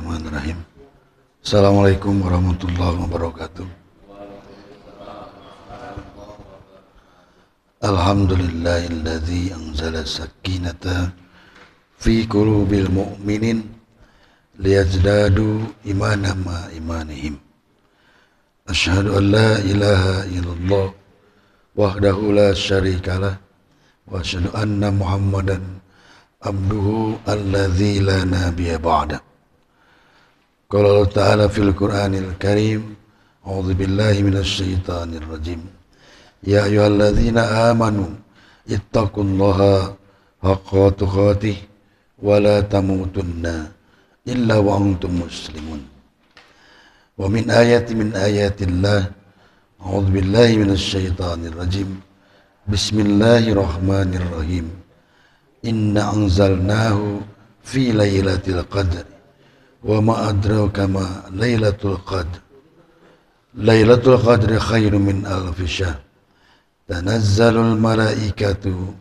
Bismillahirrahmanirrahim. Assalamualaikum warahmatullahi wabarakatuh. Alhamdulillahilladzi anzala sakinata fi qulubil mu'minin liyazdadu imanan ma imanihim. Asyhadu an la ilaha illallah wahdahu la syarikalah wa asyhadu anna Muhammadan abduhu alladzi la nabiyya ba'da. Qala Allah Ta'ala fil Qur'anil Karim, a'udzu billahi minasy syaithanir rajim. Ya ayyuhalladzina amanu ittaqullaha haqqa tuqatih wa la tamutunna illa wa antum muslimun. Wa min ayatillah, a'udzu billahi minasy syaithanir rajim. Bismillahirrahmanirrahim. Inna anzalnahu fi lailatul qadr wa ma adraka ma lailatul qadr. Lailatul qadri khairum min alfi syahr. Tanazzalul malaikatu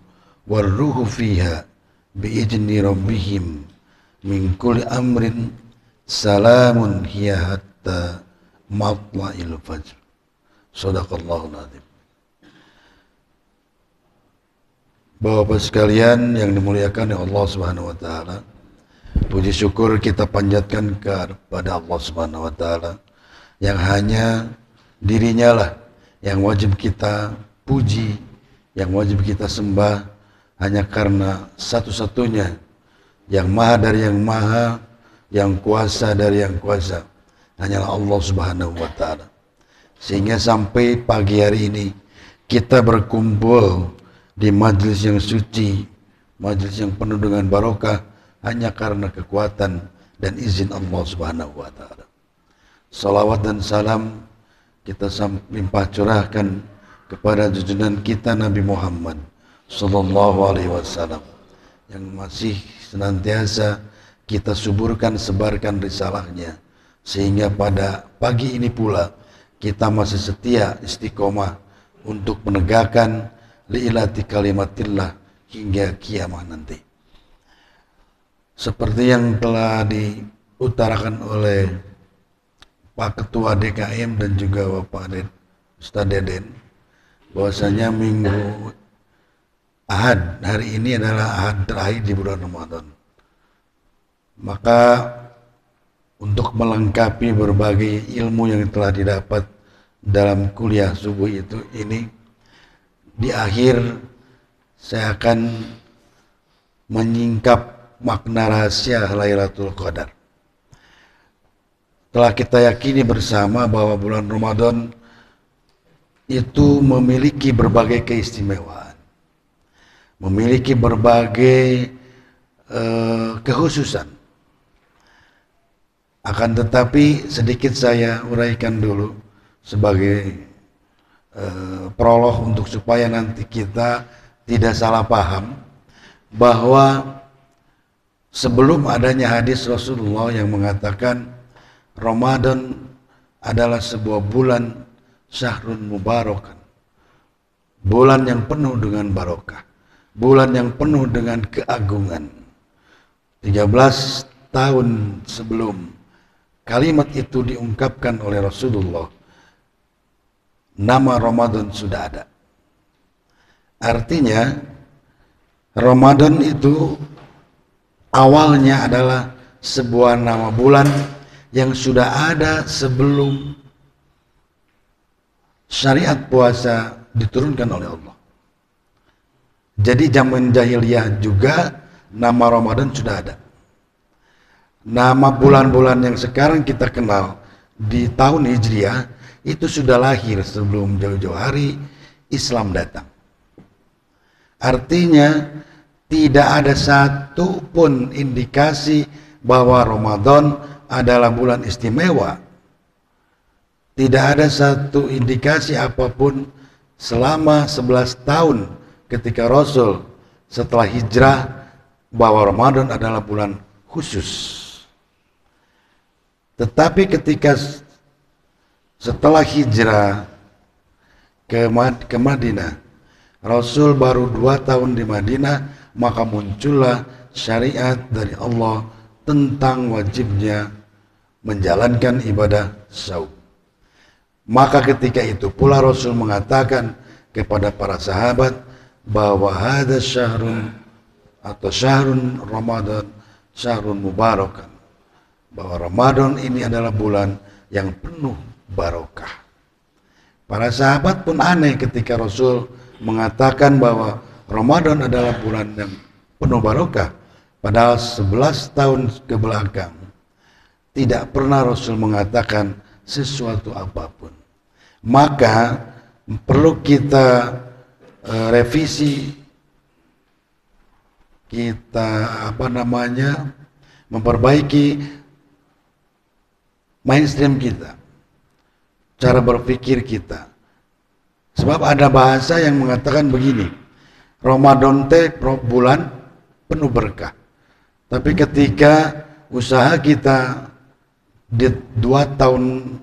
warruhu fiha biizni rabbihim min kulli amrin salamun hiya hatta matla'il fajr. Shadaqallahul adzim. Bapak sekalian yang dimuliakan oleh Allah Subhanahu wa taala, puji syukur kita panjatkan kepada Allah Subhanahu wa taala yang hanya dirinya lah yang wajib kita puji, yang wajib kita sembah, hanya karena satu-satunya yang maha dari yang maha, yang kuasa dari yang kuasa, hanyalah Allah Subhanahu wa taala. Sehingga sampai pagi hari ini kita berkumpul di majlis yang suci, majlis yang penuh dengan barokah, hanya karena kekuatan dan izin Allah Subhanahu wa taala. Salawat dan salam kita limpah curahkan kepada junjungan kita Nabi Muhammad sallallahu alaihi wasallam yang masih senantiasa kita suburkan, sebarkan risalahnya, sehingga pada pagi ini pula kita masih setia istiqomah untuk menegakkan li'ilati kalimatillah hingga kiamat nanti. Seperti yang telah diutarakan oleh Pak Ketua DKM dan juga Bapak Ustaz Deden, bahwasanya minggu Ahad hari ini adalah Ahad terakhir di bulan Ramadan. Maka untuk melengkapi berbagai ilmu yang telah didapat dalam kuliah subuh ini di akhir saya akan menyingkap makna rahasia Lailatul Qadar. Telah kita yakini bersama bahwa bulan Ramadan itu memiliki berbagai keistimewaan, memiliki berbagai kekhususan. Akan tetapi sedikit saya uraikan dulu sebagai prolog untuk supaya nanti kita tidak salah paham bahwa sebelum adanya hadis Rasulullah yang mengatakan Ramadan adalah sebuah bulan syahrun mubarakan, bulan yang penuh dengan barokah, bulan yang penuh dengan keagungan. 13 tahun sebelum kalimat itu diungkapkan oleh Rasulullah, nama Ramadan sudah ada. Artinya Ramadan itu awalnya adalah sebuah nama bulan yang sudah ada sebelum syariat puasa diturunkan oleh Allah. Jadi zaman jahiliyah juga nama Ramadan sudah ada. Nama bulan-bulan yang sekarang kita kenal di tahun Hijriah itu sudah lahir sebelum jauh-jauh hari Islam datang. Artinya tidak ada satu pun indikasi bahwa Ramadan adalah bulan istimewa. Tidak ada satu indikasi apapun selama 11 tahun ketika Rasul setelah hijrah bahwa Ramadan adalah bulan khusus. Tetapi ketika setelah hijrah ke Madinah, Rasul baru 2 tahun di Madinah, maka muncullah syariat dari Allah tentang wajibnya menjalankan ibadah saum. Maka ketika itu pula Rasul mengatakan kepada para sahabat bahwa hadza syahrun atau syahrun Ramadan syahrun mubarakan, bahwa Ramadan ini adalah bulan yang penuh barokah. Para sahabat pun aneh ketika Rasul mengatakan bahwa Ramadan adalah bulan yang penuh barokah, padahal 11 tahun ke belakang tidak pernah Rasul mengatakan sesuatu apapun. Maka perlu kita revisi, kita memperbaiki mainstream kita, cara berpikir kita. Sebab ada bahasa yang mengatakan begini, Ramadan teh bulan penuh berkah. Tapi ketika usaha kita di 2 tahun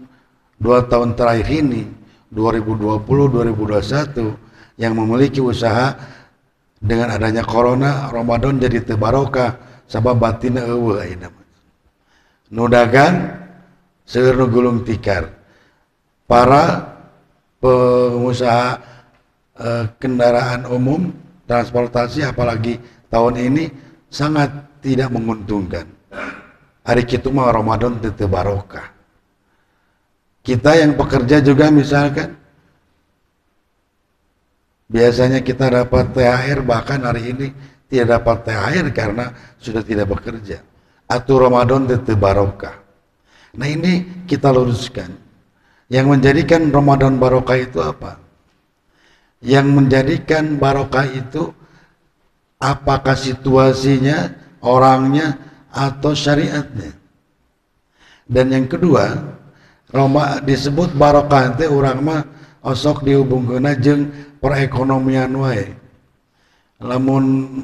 terakhir ini, 2020-2021, yang memiliki usaha dengan adanya corona, Ramadan jadi tebarokah, sabab batina eueuh ayeuna. Nu dagang seueur nu gulung tikar. Para pengusaha kendaraan umum, transportasi apalagi tahun ini sangat tidak menguntungkan. Hari kitu mah Ramadan teu barokah. Kita yang pekerja juga misalkan, biasanya kita dapat THR, bahkan hari ini tidak dapat THR karena sudah tidak bekerja. Atau Ramadan teu barokah. Nah ini kita luruskan. Yang menjadikan Ramadan barokah itu apa? Yang menjadikan barokah itu apakah situasinya, orangnya, atau syariatnya? Dan yang kedua, disebut barokah teh urang mah osok dihubungkeunna jeung perekonomian wae. Lamun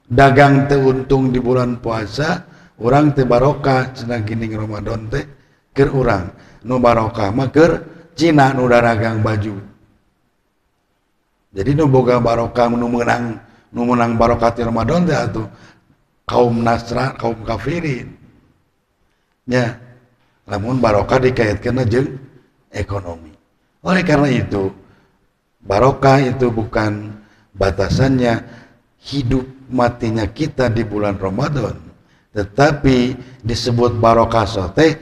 dagang teh untung di bulan puasa, urang teh barokah cenah geuning Ramadan teh keur urang. Nu barokah mah keur Cina nu dagang baju. Jadi nu boga barokah nu meunang barokah ti Ramadan teh atuh kaum Nasrani, kaum kafirin. Ya. Namun barokah dikaitkan jeung ekonomi. Oleh karena itu, barokah itu bukan batasannya hidup matinya kita di bulan Ramadan, tetapi disebut barokah soteh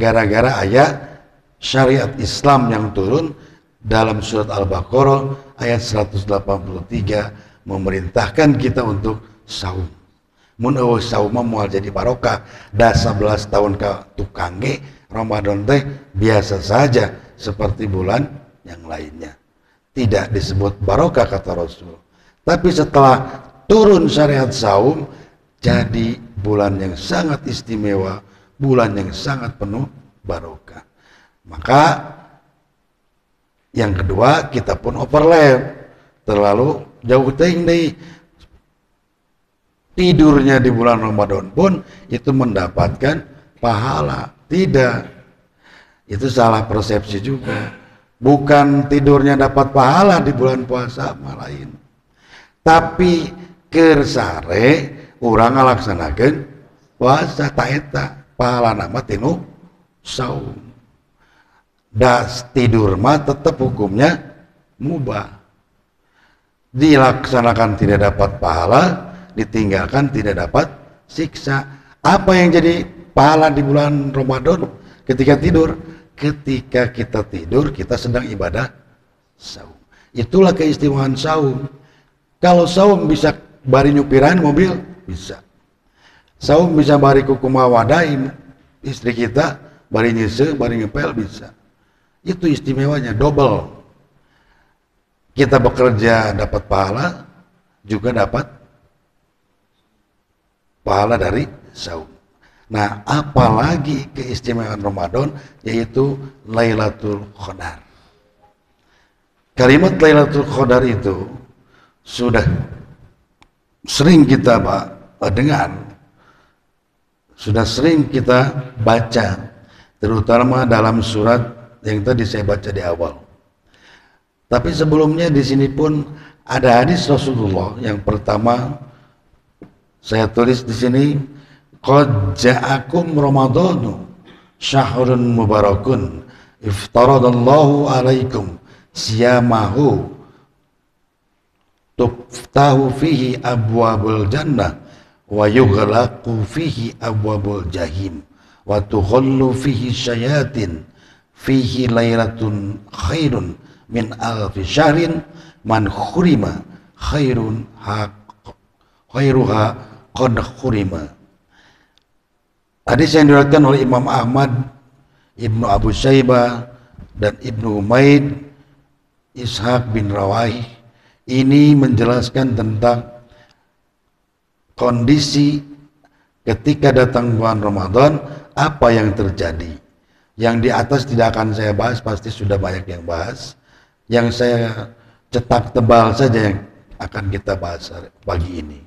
gara-gara ayat syariat Islam yang turun dalam surat Al-Baqarah ayat 183 memerintahkan kita untuk saum. Mun eueuh saum moal jadi barokah, da 11 tahun ka tukang ge Ramadan teh biasa saja seperti bulan yang lainnya. Tidak disebut barokah kata Rasul. Tapi setelah turun syariat saum, jadi bulan yang sangat istimewa, bulan yang sangat penuh barokah. Maka yang kedua, kita pun overlap, terlalu jauh tinggi. Tidurnya di bulan Ramadan pun itu mendapatkan pahala. Tidak, itu salah persepsi juga. Bukan tidurnya dapat pahala di bulan puasa lain, tapi kersare urang ngalaksanakeun puasa taeta pahala nama tinu saum. Das tidur mah tetap hukumnya mubah, dilaksanakan tidak dapat pahala, ditinggalkan tidak dapat siksa. Apa yang jadi pahala di bulan Ramadan ketika tidur? Ketika kita tidur, kita sedang ibadah saum. Itulah keistimewaan saum. Kalau saum bisa bari nyupiran mobil, bisa. Saum bisa bari kukumawadai istri kita, bari nyese, bari ngepel, bisa. Itu istimewanya, double. Kita bekerja dapat pahala, juga dapat pahala dari saum. Nah, apalagi keistimewaan Ramadan, yaitu Lailatul Qadar. Kalimat Lailatul Qadar itu sudah sering kita dengar, sudah sering kita baca, terutama dalam surat yang tadi saya baca di awal. Tapi sebelumnya di sini pun ada hadis Rasulullah yang pertama saya tulis di sini. qad ja'akum ramadhanu syahrun mubarakun iftaradallahu alaikum siyamahu tuftahu fihi abwabul jannah wa yughlaqu fihi abwabul jahim wa tughallu fihi syayatin fihi lailatun khairun min alfi syahrin man khurima khairuha qad khurima. Hadis yang diriwayatkan oleh Imam Ahmad, Ibnu Abu Syaibah dan Ibnu Humaid, Ishaq bin Rawaih, ini menjelaskan tentang kondisi ketika datang bulan Ramadan, apa yang terjadi. Yang di atas tidak akan saya bahas, pasti sudah banyak yang bahas. Yang saya cetak tebal saja yang akan kita bahas pagi ini.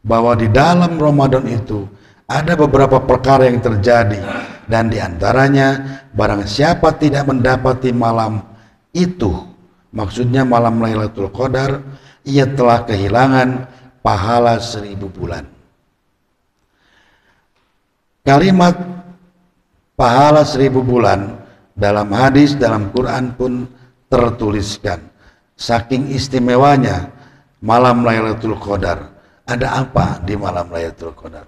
Bahwa di dalam Ramadan itu ada beberapa perkara yang terjadi, dan diantaranya barang siapa tidak mendapati malam itu, maksudnya malam Lailatul Qadar, ia telah kehilangan pahala 1000 bulan. Kalimat pahala 1000 bulan dalam hadis, dalam Quran pun tertuliskan. Saking istimewanya malam Lailatul Qadar. Ada apa di malam Lailatul Qadar?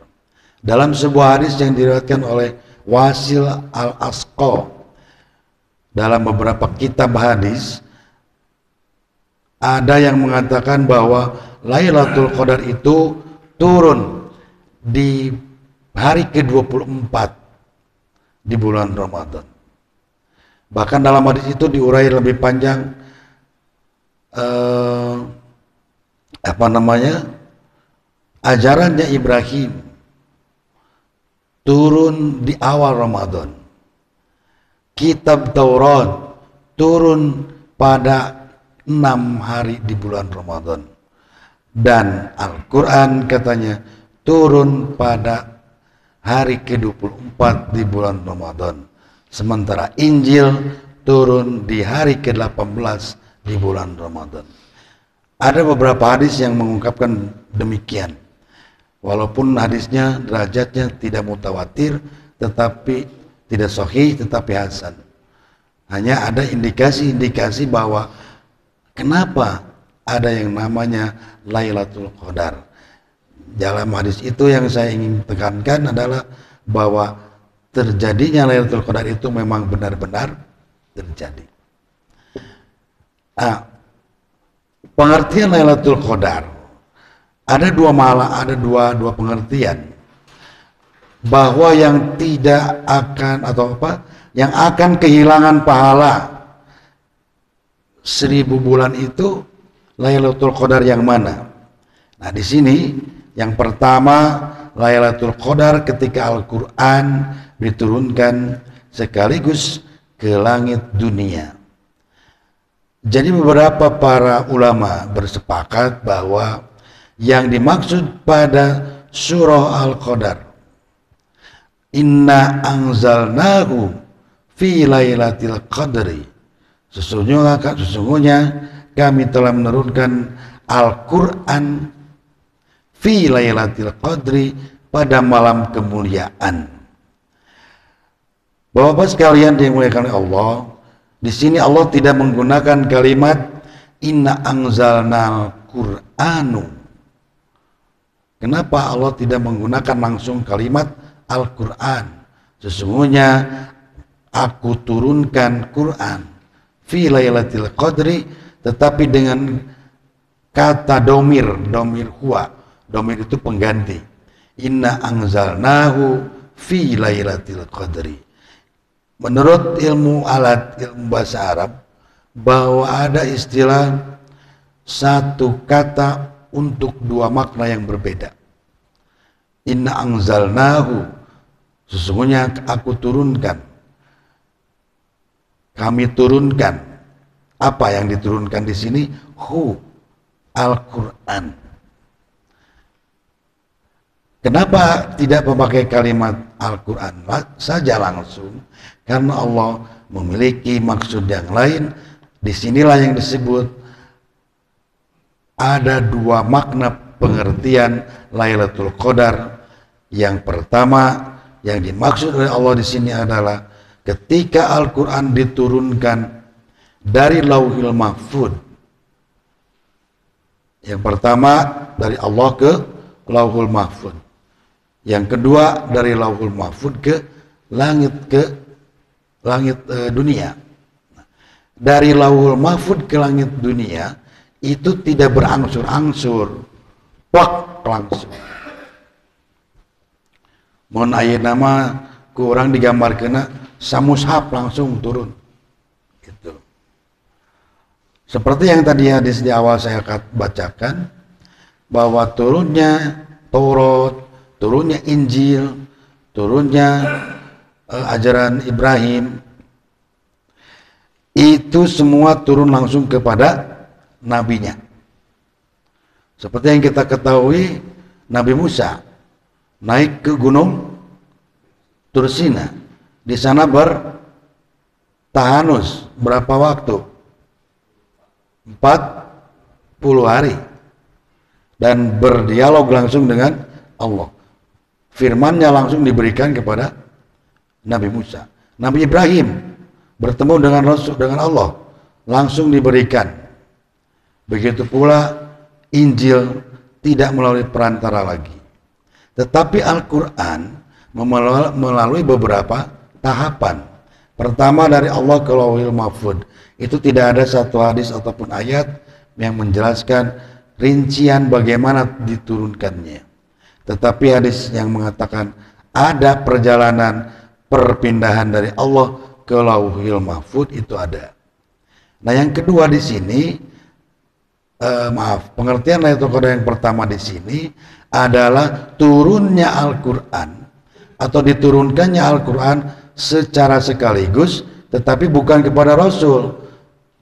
Dalam sebuah hadis yang diriwayatkan oleh Wasil Al-Asqa dalam beberapa kitab hadis, ada yang mengatakan bahwa Lailatul Qadar itu turun di hari ke-24 di bulan Ramadan. Bahkan dalam hadis itu diurai lebih panjang ajarannya Ibrahim turun di awal Ramadan. Kitab Taurat turun pada 6 hari di bulan Ramadan. Dan Al-Quran katanya turun pada hari ke-24 di bulan Ramadan. Sementara Injil turun di hari ke-18 di bulan Ramadan. Ada beberapa hadis yang mengungkapkan demikian. Walaupun hadisnya derajatnya tidak mutawatir, tetapi tidak sahih, tetapi hasan. Hanya ada indikasi-indikasi bahwa kenapa ada yang namanya Lailatul Qadar. Dalam hadis itu yang saya ingin tekankan adalah bahwa terjadinya Lailatul Qadar itu memang benar-benar terjadi. Pengertian Lailatul Qadar ada dua pengertian, bahwa yang tidak akan yang akan kehilangan pahala 1000 bulan itu Lailatul Qadar yang mana? Nah, di sini yang pertama, Lailatul Qadar ketika Al-Quran diturunkan sekaligus ke langit dunia. Jadi beberapa para ulama bersepakat bahwa yang dimaksud pada surah Al-Qadar, inna anzalnahu fi lailatul qadri, sesungguhnya kami telah menurunkan Al-Quran fi lailatul qadri, pada malam kemuliaan. Bapak-bapak sekalian dimuliakan oleh Allah, di sini Allah tidak menggunakan kalimat inna anzalnal Qur'anu. Kenapa Allah tidak menggunakan langsung kalimat Al-Quran? Sesungguhnya aku turunkan Quran fi lailatul qadri, tetapi dengan kata domir huwa. Domir itu pengganti. Inna anzalnahu fi lailatul qadri. Menurut ilmu bahasa Arab, bahwa ada istilah satu kata untuk dua makna yang berbeda. Inna anzalnahu, sesungguhnya aku turunkan, kami turunkan. Apa yang diturunkan di sini? Al-Quran. Kenapa tidak memakai kalimat Al-Quran saja langsung? Karena Allah memiliki maksud yang lain. Disinilah yang disebut ada dua makna pengertian Lailatul Qadar Yang pertama yang dimaksud oleh Allah di sini adalah ketika Al-Quran diturunkan dari Lauhil Mahfud. Yang pertama dari Allah ke Lauhul Mahfud. Yang kedua dari Lauhul Mahfud ke langit dunia. Dari Lauhul Mahfud ke langit dunia itu tidak berangsur-angsur, plak langsung. Mohon ayat nama kurang digambar kena samushaf langsung turun. Gitu. Seperti yang tadi hadis di awal saya bacakan, bahwa turunnya Taurat, turunnya Injil, turunnya ajaran Ibrahim, itu semua turun langsung kepada nabinya. Seperti yang kita ketahui, Nabi Musa naik ke gunung Tursina. Di sana bertahanus berapa waktu? 40 hari. Dan berdialog langsung dengan Allah. Firman-Nya langsung diberikan kepada Nabi Musa. Nabi Ibrahim bertemu dengan Allah, langsung diberikan. Begitu pula Injil tidak melalui perantara lagi. Tetapi Al-Quran melalui beberapa tahapan. Pertama dari Allah ke Lauhil Mahfud. Itu tidak ada satu hadis ataupun ayat yang menjelaskan rincian bagaimana diturunkannya. Tetapi hadis yang mengatakan ada perjalanan perpindahan dari Allah ke Lauhil Mahfud itu ada. Nah, yang kedua di sini, pengertian Lailatul Qadar yang pertama di sini adalah turunnya Al-Quran atau diturunkannya Al-Quran secara sekaligus, tetapi bukan kepada Rasul,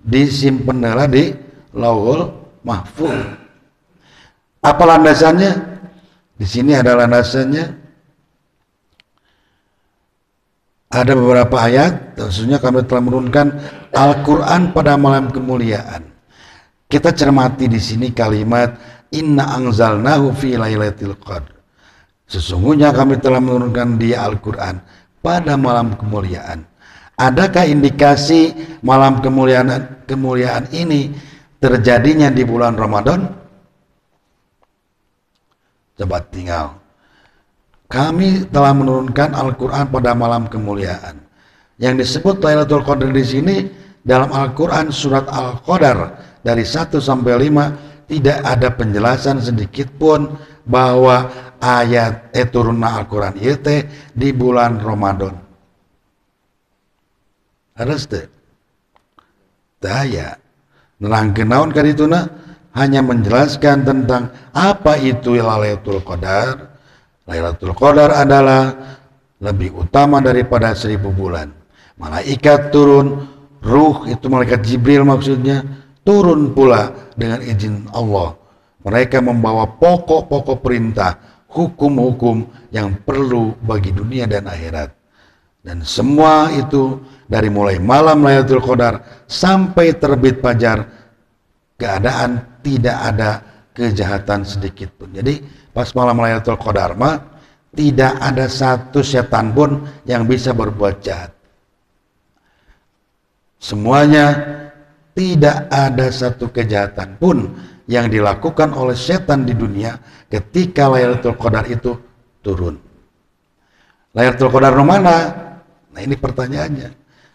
disimpanlah di Lauhul Mahfud. Apa landasannya? Di sini ada landasannya. Ada beberapa ayat, khususnya kami telah menurunkan Al-Quran pada malam kemuliaan. Kita cermati di sini kalimat Inna anzalnahu fi lailatul qadr. Sesungguhnya kami telah menurunkan dia Al-Quran pada malam kemuliaan. Adakah indikasi malam kemuliaan ini terjadinya di bulan Ramadan? Coba tinggal. Kami telah menurunkan Al-Quran pada malam kemuliaan. Yang disebut Lailatul Qadar di sini dalam Al-Quran surat Al-Qadar dari 1 sampai 5 tidak ada penjelasan sedikit pun bahwa ayat turunna Al-Quran itu di bulan Ramadan. Harus deh. Daya. Nerangkeun naon kadituna hanya menjelaskan tentang apa itu Lailatul Qadar. Lailatul Qadar adalah lebih utama daripada 1000 bulan. Malaikat turun, ruh itu malaikat Jibril maksudnya, turun pula dengan izin Allah. Mereka membawa pokok-pokok perintah, hukum-hukum yang perlu bagi dunia dan akhirat. Dan semua itu dari mulai malam Lailatul Qadar sampai terbit fajar, keadaan tidak ada kejahatan sedikit pun. Jadi pas malam Lailatul Qadar mah tidak ada satu setan pun yang bisa berbuat jahat. Semuanya, tidak ada satu kejahatan pun yang dilakukan oleh setan di dunia ketika Lailatul Qadar itu turun. Lailatul Qadar mana? Nah, ini pertanyaannya.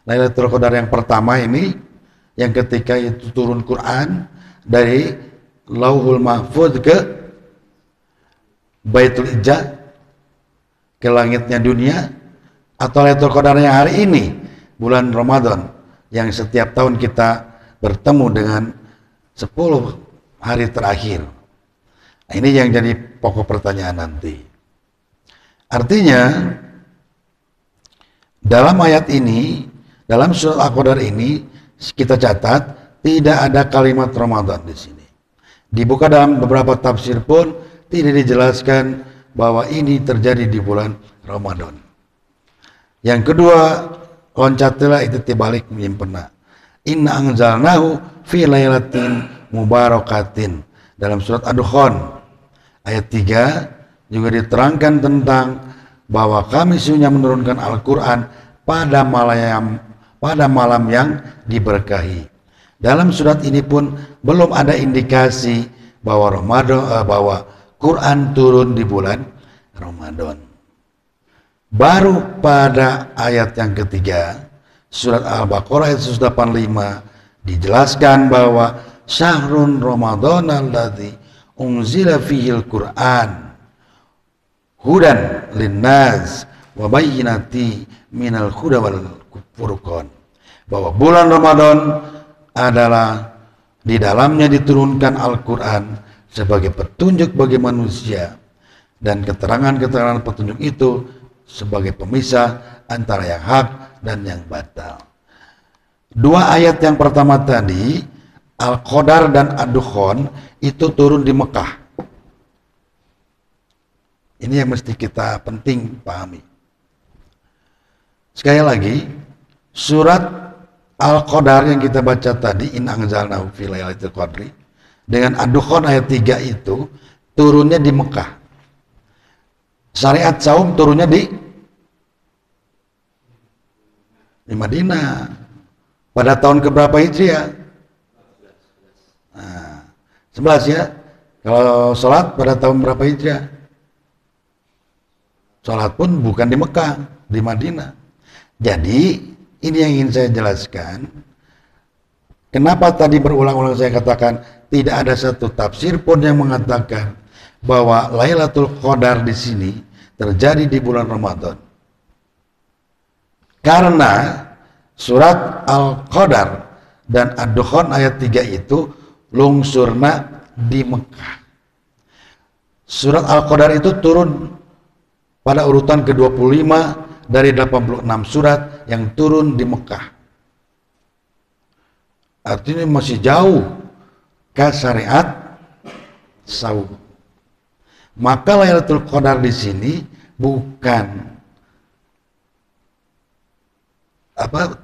Lailatul Qadar yang pertama ini, yang ketika itu turun Quran dari Lauhul Mahfud ke Baitul Izzah, ke langitnya dunia, atau Lailatul Qadar yang hari ini, bulan Ramadan, yang setiap tahun kita bertemu dengan 10 hari terakhir. Nah, ini yang jadi pokok pertanyaan nanti. Artinya, dalam ayat ini, dalam surat Al-Qadar ini, kita catat tidak ada kalimat Ramadan di sini. Dibuka dalam beberapa tafsir pun tidak dijelaskan bahwa ini terjadi di bulan Ramadan. Yang kedua, loncatlah itu tibalik menyimpena. Inna anzalnahu fi lailatin mubarakatin. Dalam surat Ad-Dukhan ayat 3, juga diterangkan tentang bahwa kami sesungguhnya menurunkan Al-Quran pada malam yang diberkahi. Dalam surat ini pun belum ada indikasi bahwa bahwa Quran turun di bulan Ramadan. Baru pada ayat yang ketiga surat Al-Baqarah ayat 185 dijelaskan bahwa syahrun Ramadan alladzi unzila fihil Quran hudan linnas wa bayyinati minal huda wal furqan, bahwa bulan Ramadan adalah di dalamnya diturunkan Al-Quran sebagai petunjuk bagi manusia, dan keterangan-keterangan petunjuk itu sebagai pemisah antara yang hak dan yang batal. Dua ayat yang pertama tadi, Al-Qadar dan Ad-Dukhan, itu turun di Mekah. Ini yang mesti kita penting pahami. Sekali lagi, surat Al-Qadar yang kita baca tadi, in anzalnahu fi lailatul qadri, dengan Ad-Dukhan ayat 3 itu turunnya di Mekah. Syariat saum turunnya di Madinah. Pada tahun keberapa Hijriah? Nah, 11 ya. Kalau sholat pada tahun berapa Hijriah? Sholat pun bukan di Mekah, di Madinah. Jadi ini yang ingin saya jelaskan. Kenapa tadi berulang-ulang saya katakan tidak ada satu tafsir pun yang mengatakan bahwa Lailatul Qadar di sini terjadi di bulan Ramadan. Karena surat Al-Qadar dan Ad-Dukhan ayat 3 itu lungsurna di Mekah. Surat Al-Qadar itu turun pada urutan ke-25 dari 86 surat yang turun di Mekah. Artinya masih jauh ke syariat saum. Maka Lailatul Qadar di sini bukan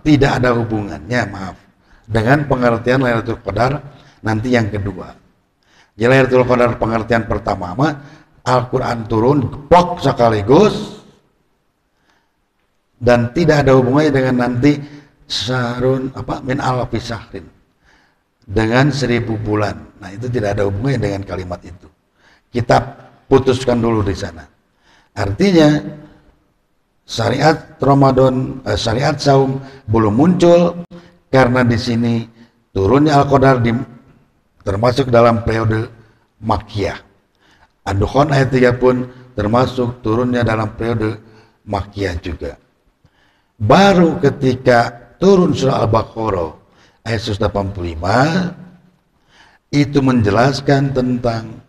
tidak ada hubungannya, maaf, dengan pengertian Lailatul Qadar nanti yang kedua. Jadi Lailatul Qadar pengertian pertama Al-Quran turun plok sekaligus, dan tidak ada hubungannya dengan nanti syahrun min alfi syahrin, dengan 1000 bulan. Nah, itu tidak ada hubungannya dengan kalimat itu. Kita putuskan dulu di sana. Artinya syariat Ramadan, syariat saum belum muncul karena di sini turunnya Al-Qadar termasuk dalam periode Makkiyah. Ad-Dukhan ayat 3 pun termasuk turunnya dalam periode Makkiyah juga. Baru ketika turun surah Al-Baqarah ayat 185 itu menjelaskan tentang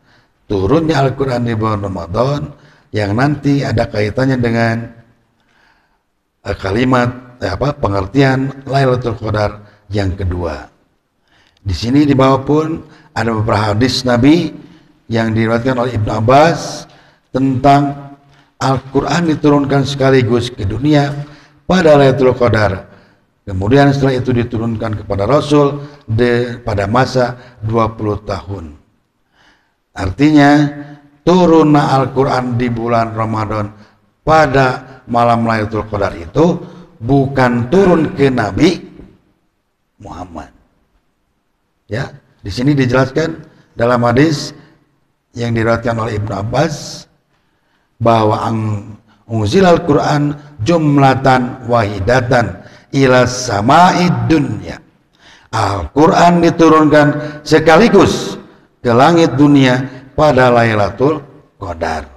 turunnya Al-Quran di bulan Ramadan yang nanti ada kaitannya dengan kalimat pengertian Lailatul Qadar yang kedua. Di sini di bawah pun ada beberapa hadis Nabi yang diriwayatkan oleh Ibnu Abbas tentang Al-Quran diturunkan sekaligus ke dunia pada Lailatul Qadar. Kemudian setelah itu diturunkan kepada Rasul pada masa 20 tahun. Artinya turunnya Al-Quran di bulan Ramadan pada malam Lailatul Qadar itu bukan turun ke Nabi Muhammad. Ya, di sini dijelaskan dalam hadis yang diriwayatkan oleh Ibnu Abbas bahwa unzil Al-Quran jumlatan wahidatan ila sama'id dunya. Al-Quran diturunkan sekaligus ke langit dunia pada Lailatul Qadar.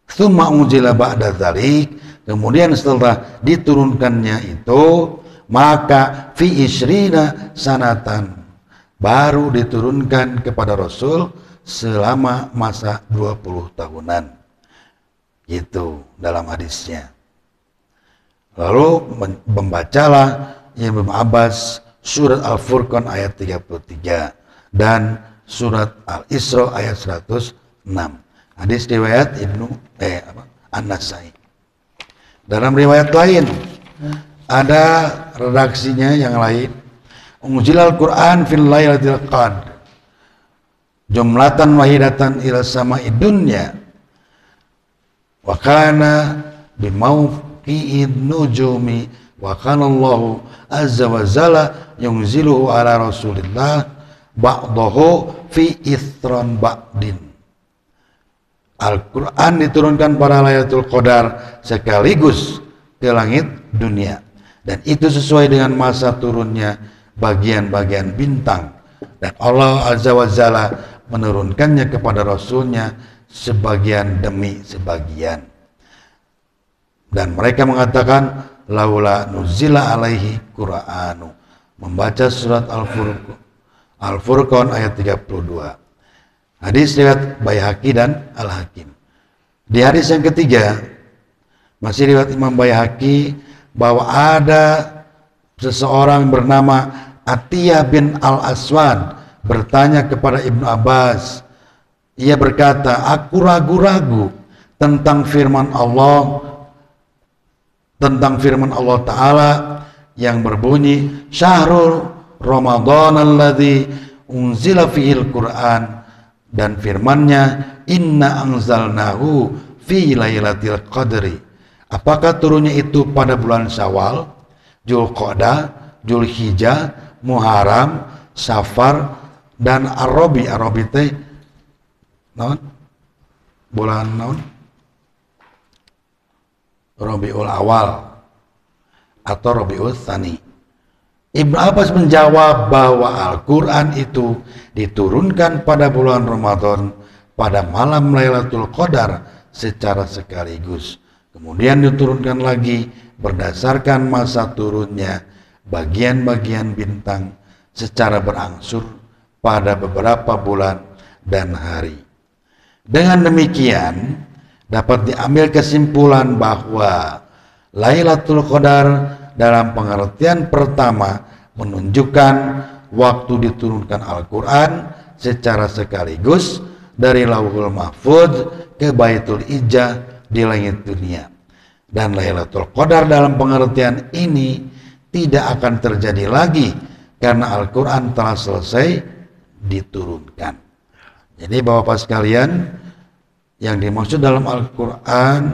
Tsumma unzila ba'da dzalik, kemudian setelah diturunkannya itu maka fi isrina sanatan, baru diturunkan kepada Rasul selama masa 20 tahunan. Itu dalam hadisnya. Lalu membacalah Ibnu Abbas surat Al-Furqan ayat 33 dan surat Al-Isra ayat 106. Hadis riwayat An-Nasai. Dalam riwayat lain ada redaksinya yang lain. Unzil Al-Quran fil lailatul qadr jumlatan wahidatan ila sama'id dunya wa kana bimauqi'in nujumi wa kana Allahu azza wa jalla yunziluhu ala Rasulillah ba'dahu fi ithran ba'din. Al-Quran diturunkan pada Lailatul Qadar sekaligus ke langit dunia, dan itu sesuai dengan masa turunnya bagian-bagian bintang, dan Allah azza wa jalla menurunkannya kepada Rasulnya sebagian demi sebagian. Dan mereka mengatakan laula nuzila alaihi Qur'anu, membaca surat Al-Furqan ayat 32. Hadis riwayat Baihaqi dan Al-Hakim. Di hadis yang ketiga masih riwayat Imam Baihaqi bahwa ada seseorang bernama Atiyah bin Al-Aswad bertanya kepada Ibnu Abbas. Ia berkata, aku ragu-ragu tentang firman Allah Ta'ala yang berbunyi syahrul Ramadan alladzi unzila fihil Qur'an, dan firmannya inna anzalnahu fi lailatul qadri. Apakah turunnya itu pada bulan Syawal, Dzulqa'dah, Dzulhijjah, Muharram, Safar, dan Ar-Rabi. Ar-Rabi teh naon? Bulan naon? Rabiul Awal atau Rabiul Tsani. Ibnu Abbas menjawab bahwa Al-Quran itu diturunkan pada bulan Ramadan pada malam Lailatul Qadar secara sekaligus. Kemudian diturunkan lagi berdasarkan masa turunnya bagian-bagian bintang secara berangsur pada beberapa bulan dan hari. Dengan demikian dapat diambil kesimpulan bahwa Lailatul Qadar dalam pengertian pertama menunjukkan waktu diturunkan Al-Quran secara sekaligus dari Lauhul Mahfuz ke Baitul Izzah di langit dunia. Dan Lailatul Qadar dalam pengertian ini tidak akan terjadi lagi karena Al-Quran telah selesai diturunkan. Jadi Bapak sekalian, yang dimaksud dalam Al-Quran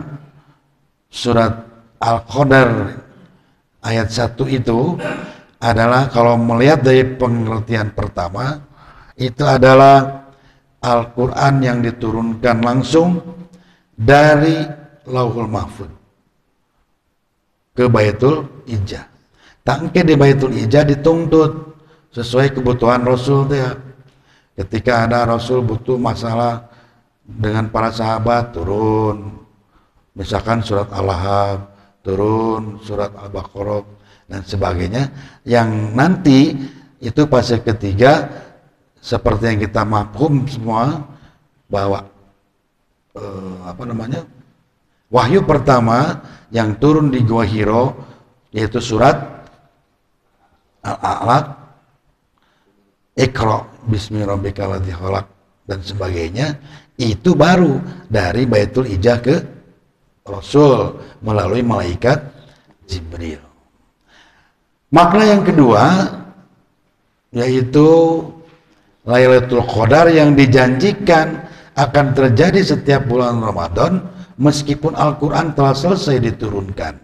surat Al-Qadar ayat 1 itu adalah, kalau melihat dari pengertian pertama, itu adalah Al-Quran yang diturunkan langsung dari Lauhul Mahfuz ke Baitul Izzah. Tangke di Baitul Izzah dituntut sesuai kebutuhan Rasul dia. Ketika ada Rasul butuh masalah dengan para sahabat, turun misalkan surat Al-Ahzab, turun surat Al-Baqarah dan sebagainya, yang nanti itu fase ketiga seperti yang kita mafhum semua bahwa wahyu pertama yang turun di Gua Hiro yaitu surat Al-Alaq, Iqra bismi rabbikal ladzi khalaq dan sebagainya, itu baru dari Baitul Izzah ke Rasul melalui malaikat Jibril. Makna yang kedua yaitu Lailatul Qadar yang dijanjikan akan terjadi setiap bulan Ramadan meskipun Al-Quran telah selesai diturunkan,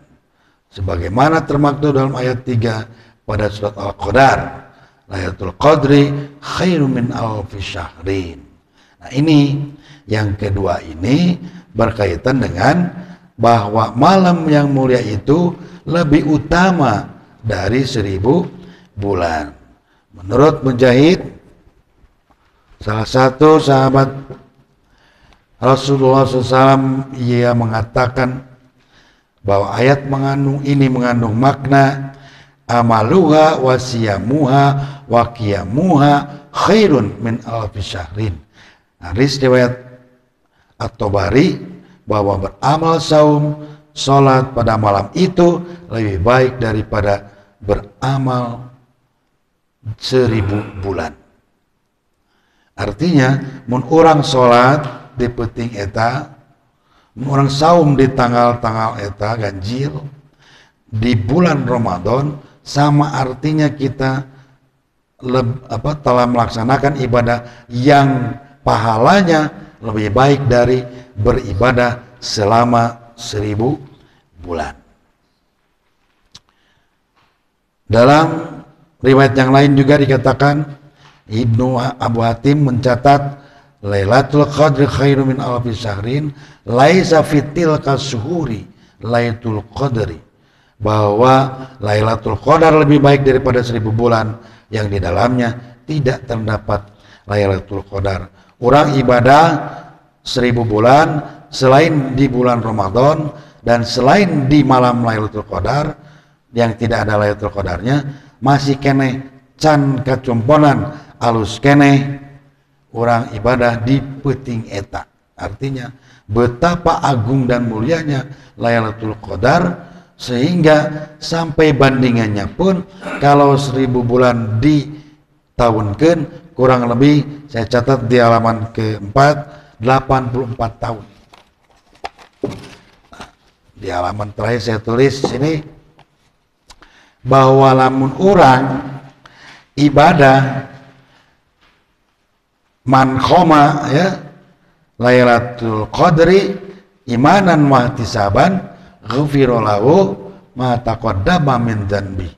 sebagaimana termaktub dalam ayat 3 pada surat Al-Qadar, Lailatul Qadri khairum min alfi syahrin. Nah, ini yang kedua ini berkaitan dengan bahwa malam yang mulia itu lebih utama dari 1000 bulan. Menurut Mujahid, salah satu sahabat Rasulullah SAW, ia mengatakan bahwa ayat mengandung makna amaluha wa siyamuha wa qiyamuha khairun min alfi syahrin. Hadis riwayat At-Tabari bahwa beramal saum, sholat pada malam itu lebih baik daripada beramal 1000 bulan. Artinya, mun urang sholat di penting eta, mun urang saum di tanggal-tanggal eta ganjil di bulan Ramadan, sama artinya kita telah melaksanakan ibadah yang pahalanya lebih baik dari beribadah selama 1000 bulan. Dalam riwayat yang lain juga dikatakan, Ibnu Abu Hatim mencatat Lailatul Qadri khairu min alfi syahrin laisa fitil kasuhuri Lailatul Qadri, bahwa Lailatul Qadar lebih baik daripada 1000 bulan yang di dalamnya tidak terdapat Lailatul Qadar. Orang ibadah 1000 bulan selain di bulan Ramadan dan selain di malam Lailatul Qadar yang tidak ada Lailatul Qadarnya, masih kene can kacumponan alus kene orang ibadah di peuting eta. Artinya betapa agung dan mulianya Lailatul Qadar, sehingga sampai bandingannya pun kalau 1000 bulan ditahunkeun kurang lebih saya catat di halaman keempat 84 tahun. Di halaman terakhir saya tulis sini bahwa lamun orang ibadah man khoma ya Lailatul Qadri imanan wa ihtisaban ghufira lahu ma taqaddama min dzanbi.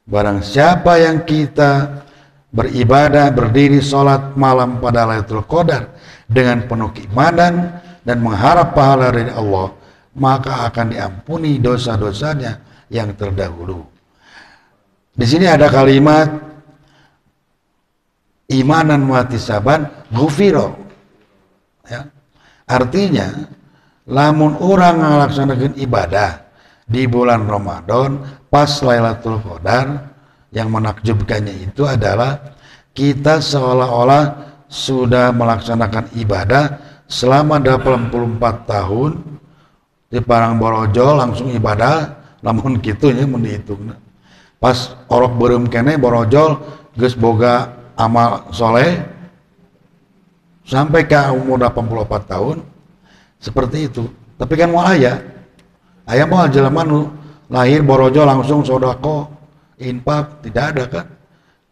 Barang siapa yang kita beribadah, berdiri salat malam pada Lailatul Qadar dengan penuh keimanan dan mengharap pahala dari Allah, maka akan diampuni dosa-dosanya yang terdahulu. Di sini ada kalimat imanan wa ihtisaban ghufira. Ya. Artinya lamun orang melaksanakan ibadah di bulan Ramadan pas Lailatul Qadar, yang menakjubkannya itu adalah kita seolah-olah sudah melaksanakan ibadah selama 84 tahun di Parang Borojo langsung ibadah, namun gitunya mun dihitung. Pas orok beureum kene borojol geus boga amal soleh sampai ke umur 84 tahun seperti itu. Tapi kan mau aya mau jelema nu lahir borojol langsung sodako infak, tidak ada kan.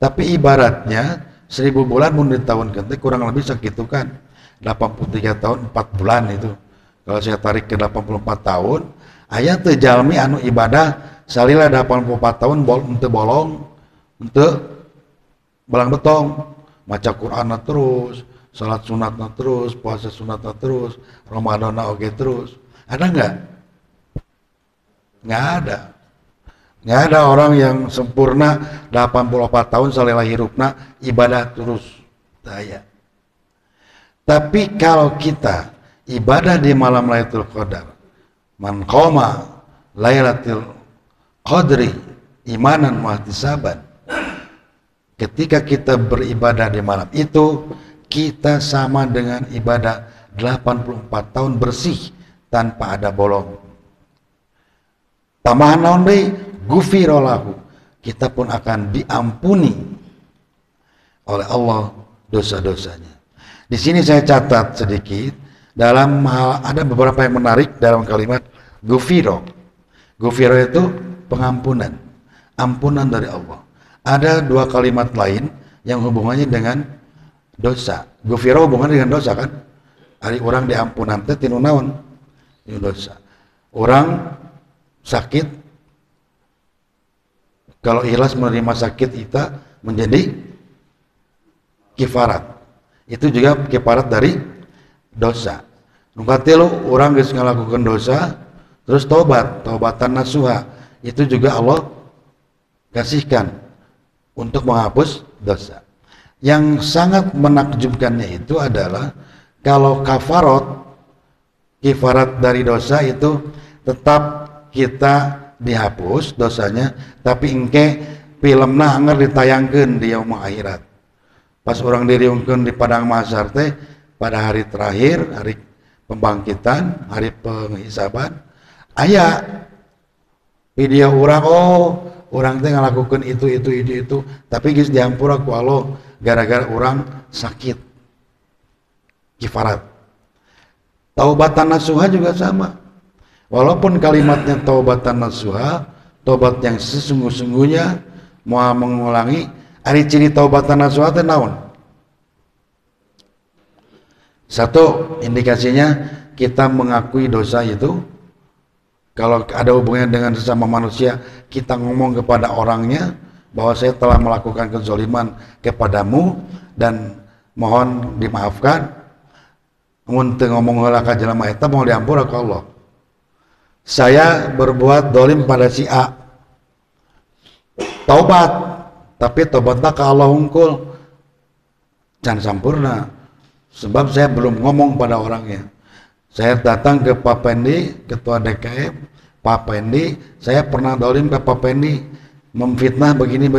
Tapi ibaratnya 1000 bulan mun di tahun kente kurang lebih segitu kan, 83 tahun 4 bulan itu. Kalau saya tarik ke 84 tahun, aya teu jalmi anu ibadah salila 84 tahun untuk bolong, untuk belang betong, maca Quran terus, salat sunatna terus, puasa sunatna terus, Ramadan oge terus. Ada nggak? Nggak ada. Nggak ada orang yang sempurna 84 tahun salila hirupna ibadah terus. Daya. Tapi kalau kita ibadah di malam Lailatul Qadar, man qoma Lailatul Qadri imanan wa ihtisaban, ketika kita beribadah di malam itu kita sama dengan ibadah 84 tahun bersih tanpa ada bolong. Tambahan naon deui? Ghufira lahu, kita pun akan diampuni oleh Allah dosa-dosanya. Di sini saya catat sedikit dalam hal, ada beberapa yang menarik dalam kalimat ghufira. Ghufira itu pengampunan, ampunan dari Allah. Ada dua kalimat lain yang hubungannya dengan dosa. Ghufira hubungannya dengan dosa kan? Ari orang diampunan teh tinu naon? Tinu dosa. Orang sakit, kalau ikhlas menerima sakit kita menjadi kifarat. Itu juga kifarat dari dosa. Nungkatilu orang geus ngalakukeun dosa terus taubatan nasuha, itu juga Allah kasihkan untuk menghapus dosa. Yang sangat menakjubkannya itu adalah kalau kifarat dari dosa itu tetap kita dihapus dosanya, tapi engke filmna anger ditayangkeun di yaumul akhirat. Pas orang diriungkeun di padang mahsyar teh pada hari terakhir, hari pembangkitan, hari penghisaban, aya video orang, orang teh ngalakukeun itu, tapi geus dihampura ku Allah gara-gara orang sakit. Kifarat. Taubatan nasuha juga sama. Walaupun kalimatnya taubatan nasuha, tobat yang sesungguh-sungguhnya, mau mengulangi, ari ciri taubatan nasuha teh naon? Satu, indikasinya kita mengakui dosa itu. Kalau ada hubungannya dengan sesama manusia, kita ngomong kepada orangnya bahwa saya telah melakukan kezaliman kepadamu dan mohon dimaafkan. Mun teu ngomong heula ka jelema eta mau diampura ka Allah. Saya berbuat dolim pada si A. Taubat, tapi taubatna ka Allah hungkul. Can sampurna. Sebab saya belum ngomong pada orangnya. Saya datang ke Pak Pendi, ketua DKM, Pak Pendi, saya pernah dolim ke Pak Pendi, memfitnah begini.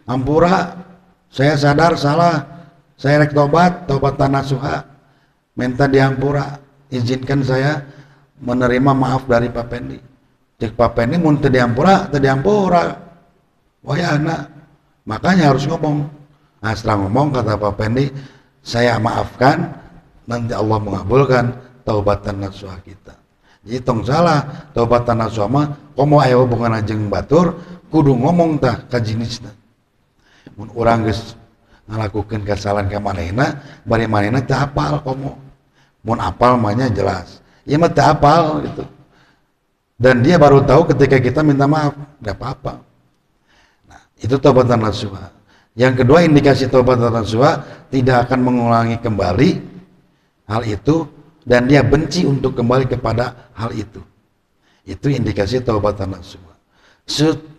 Ampura, saya sadar salah, saya rek tobat nasuha, minta diampura, izinkan saya menerima maaf dari Pak Pendi. Cek Pak Pendi mun teu diampura, wayahna. Makanya harus ngomong. Nah, setelah ngomong kata Pak Pendi, saya maafkan, nanti Allah mengabulkan taubatan nasuha kita. Jadi tong salah taubatan nasuha mah komo aya hubungan jeung batur kudu ngomong tah ka jinisna. Mun urang geus ngalakukeun kesalahan ka manehna bari manehna teu hafal komo. Mun apal mah nya jelas. Ieu mah teu hafal gitu. Dan dia baru tahu ketika kita minta maaf, enggak apa-apa. Nah, itu taubatan nasuha. Yang kedua, indikasi taubatan nasuha tidak akan mengulangi kembali hal itu dan dia benci untuk kembali kepada hal itu. Itu indikasi taubatan nasuha.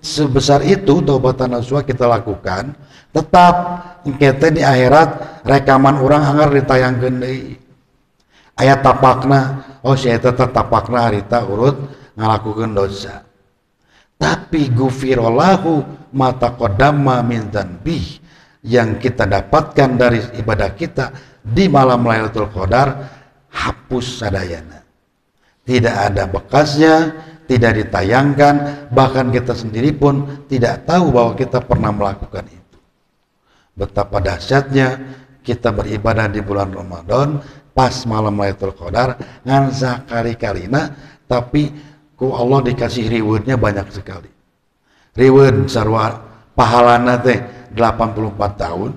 Sebesar itu taubatan nasuha kita lakukan, tetap kita di akhirat rekaman orang anggar ditayangkeun deui. Aya tapakna, oh sia eta tapakna harita urut ngalakukeun dosa. Tapi gufirallahu ma taqaddama min dzanbi, yang kita dapatkan dari ibadah kita di malam Lailatul Qadar hapus sadayana. Tidak ada bekasnya, tidak ditayangkan, bahkan kita sendiri pun tidak tahu bahwa kita pernah melakukan itu. Betapa dahsyatnya kita beribadah di bulan Ramadan pas malam Lailatul Qadar ngan sakali-kalina, tapi ku Allah dikasih rewardnya banyak sekali. Reward sarwa pahalana teh 84 tahun.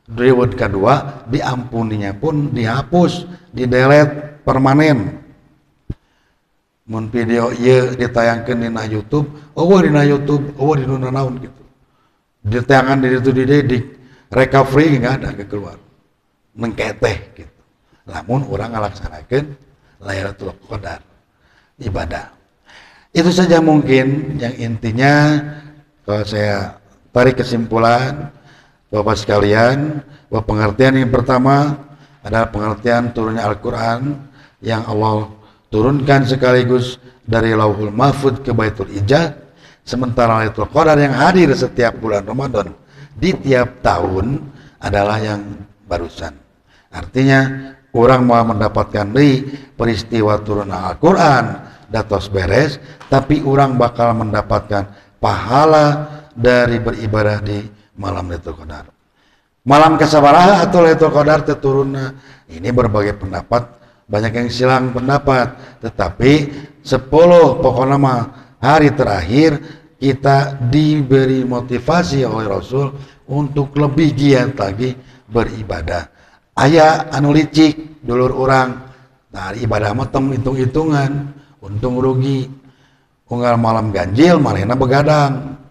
Reward kedua, diampuninya pun dihapus, didelete permanen. Mun video ieu ditayangkeun dina YouTube, dina YouTube, dina naon gitu. Ditayangan di ditu di recovery enggak ada keluar. Mengketeh gitu. Lamun urang ngalaksanakeun Lailatul Qadar ibadah. Itu saja mungkin yang intinya kalau saya tarik kesimpulan Bapak sekalian, bahwa pengertian yang pertama adalah pengertian turunnya Al-Quran yang Allah turunkan sekaligus dari Lauhul Mahfuz ke Baitul Izzah, sementara Lailatul Qadar yang hadir setiap bulan Ramadan di tiap tahun adalah yang barusan. Artinya orang mau mendapatkan peristiwa turun Al-Quran datos beres, tapi orang bakal mendapatkan pahala dari beribadah di malam Lailatul Qadar. Malam kasabaraha atau Lailatul Qadar turunna, ini berbagai pendapat, banyak yang silang pendapat, tetapi 10 pokoknya mah hari terakhir kita diberi motivasi oleh Rasul untuk lebih giat lagi beribadah. Aya anu licik dulur orang, nah ibadah mah tong hitung-hitungan, untung rugi. Unggal malam ganjil manehna begadang.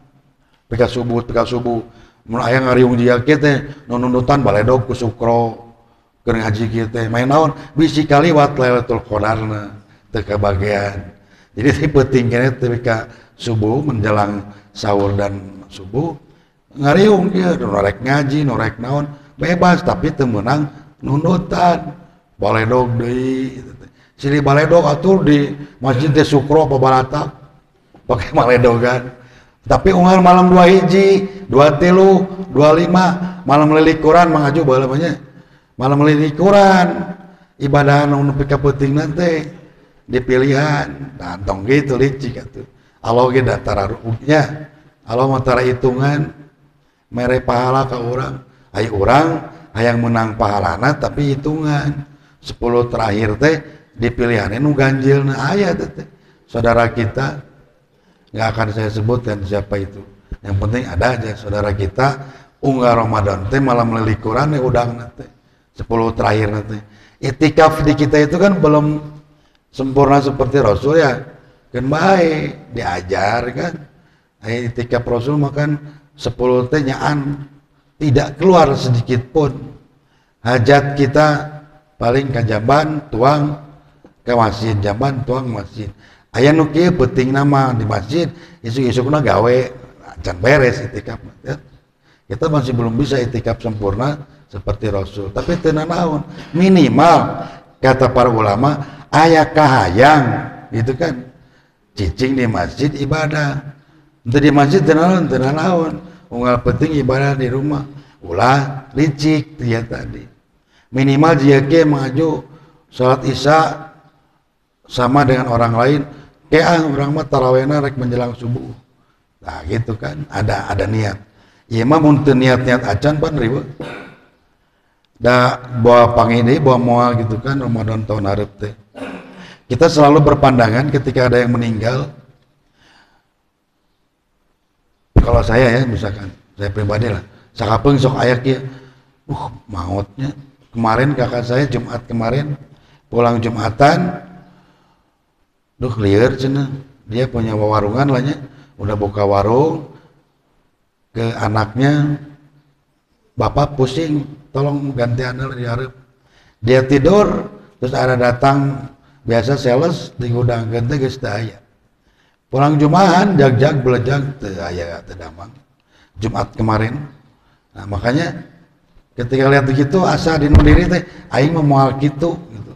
Pika subuh mun aya ngariung dia kieu teh nunutan baledog ku sukro keur ngaji kieu teh main naon bisi kaliwat Lailatul Qadarna teu kabagean. Jadi penting kene pika subuh menjelang sahur dan subuh ngariung kieu norek ngaji norek naon bebas, tapi teu meunang nunutan baledog deui. Silih baledog atur di masjid teh sukro pabaratak pakai maledogan. Tapi unggal malam 2 hiji, 2 telu, 25 malam lilik Quran mangaju bae banyak. Malam lilik Quran ibadah anu nepi ka peutingna teh dipilihan. Nah, tong gitu licik atuh. Allah ge da tara ruhnya. Allah mah tara hitungan mere pahala ka urang. Ai urang hayang menang pahalana tapi hitungan. 10 terakhir teh dipilihannya nu ganjilna aya teh. Saudara kita nggak akan saya sebutkan siapa itu. Yang penting ada aja saudara kita unggah Ramadan teh malam lilik Quran udang nanti 10 terakhir nanti. Itikaf di kita itu kan belum sempurna seperti Rasul ya. Kan baik diajar kan. Itikaf Rasul makan 10 nyaan tidak keluar sedikit pun. Hajat kita paling ke jamban tuang ke masjid, jamban tuang masjid. Aya nu kieu penting nama di masjid, isuk-isukna gawe can beres itikaf. Ya. Kita masih belum bisa itikaf sempurna seperti Rasul. Tapi tenan naon, minimal kata para ulama aya kahayang gitu kan. Cicing di masjid ibadah. Untuk di masjid tenan naon. Unggal penting ibadah di rumah. Ulah licik dia tadi. Minimal jika maju salat isya sama dengan orang lain. Kayak orang mah tarawihna rek menjelang subuh. Nah gitu kan. Ada niat. Ieu mah mun teu niat-niat acan pan riweuh. Da bawa pangini, bawa moal gitu kan Ramadan tahun hareup teh. Kita selalu berpandangan ketika ada yang meninggal. Kalau saya ya misalkan, saya pribadi lah, sakapeung sok aya kieu. Mautnya. Kemarin kakak saya Jumat kemarin pulang Jumatan. Duh lieur cenah. Dia punya warungan lah nya, udah buka warung. Ke anaknya, bapak pusing, tolong ganti anak di hareup. Dia tidur, terus ada datang biasa sales di gudang gede geus teu aya. Pulang Jumahan jag-jag belejag teu aya teu damang. Jumat kemarin. Nah, makanya ketika lihat begitu asa dinu diri teh aing mah moal kitu gitu.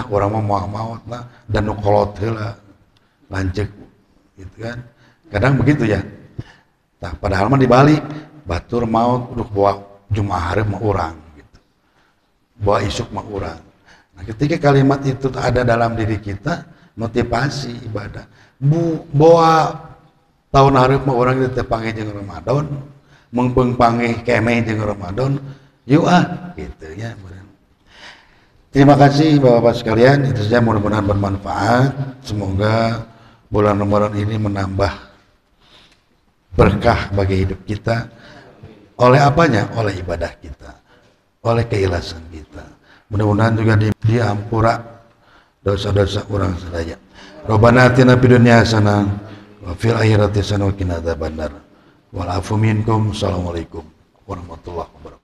Urang mah moal maot lah dan nu kolot heula lanceuk gitu kan. Kadang begitu ya. Nah, padahal mah dibalik batur maut udah bawa Jumat hareup mah urang gitu. Bawa isuk mah urang. Nah, ketika kalimat itu ada dalam diri kita, motivasi ibadah. Bawa tahun hareup mah urang teu panggih jeung Ramadan, mengpeung panggih keneh jeung Ramadan, yuk gitu ya. Terima kasih Bapak-bapak sekalian, itu saja mudah-mudahan bermanfaat. Semoga bulan Ramadan ini menambah berkah bagi hidup kita. Oleh apanya? Oleh ibadah kita, oleh keikhlasan kita. Mudah-mudahan juga diampura dosa-dosa orang sadaya. Rabbana atina fid dunya hasanah wa fil akhirati hasanah wa qina adzabannar. Wal afu minkum. Assalamualaikum warahmatullahi wabarakatuh.